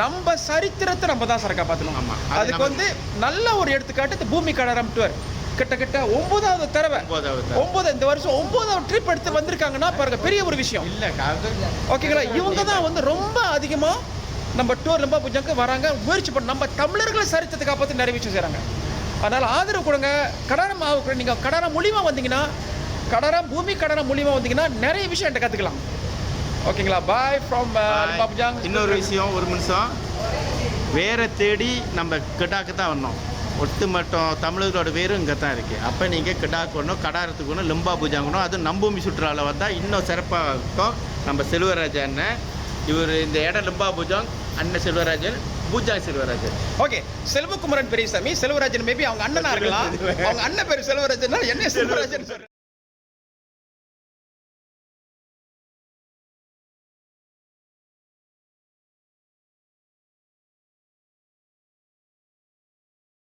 நம்ம சரித்திரத்தை நம்ம தான் சார் காப்பாற்றணும். ஆமா. அதுக்கு வந்து நல்ல ஒரு எடுத்துக்காட்டு இந்த பூமி கடாரம் டூர். கிட்டத்தட்ட 9வது தடவை 9 இந்த வருஷம் 9வது ட்ரிப் எடுத்து வந்திருக்காங்கன்னா பாருங்க, பெரிய ஒரு விஷயம் இல்ல. ஓகேங்களா? இவங்க தான் வந்து ரொம்ப அதிகமா நம்ம டூர் லம்பா பூஜாக்கு வராங்க, முயற்சி பண்ண நம்ம தமிழர்களை சரித்திரத்தை காப்பாற்றி நிறைய விஷயம் செய்கிறாங்க. அதனால் ஆதரவு கொடுங்க. கடாரம் நீங்கள் கடாரம் மூலியமா வந்தீங்கன்னா, கடாரம் பூமி கடாரம் மூலியமா வந்தீங்கன்னா நிறைய விஷயம் என்கிட்ட கற்றுக்கலாம். ஓகேங்களா? Bye from Babujang. இன்னொரு விஷயம், ஒரு நிமிஷம். வேற தேடி நம்ம கிடாக்கு தான் வரணும். ஒட்டுமொத்த தமிழர்களோட வேரும் இங்கே தான் இருக்குது. அப்போ நீங்கள் கிடாக்கு வரணும், கடாரத்துக்கு வரணும், லிம்பா பூஜாங்கணும். அதுவும் நம்பூமி சுற்றுலாவில் வந்தால் இன்னும் சிறப்பாக இருக்கும். நம்ம செல்வராஜ் அண்ணன் இவர் இந்த இடம் லிம்பா பூஜாங், அண்ணன் செல்வராஜன், பூஜாங் செல்வராஜன். ஓகே, செல்வகுமரன் பெரியசாமி, செல்வராஜன் மேபி அவங்க அண்ணனா இருக்கலாம். அவங்க அண்ணன் பேர் செல்வராஜன், என்ன செல்வராஜன் சார்.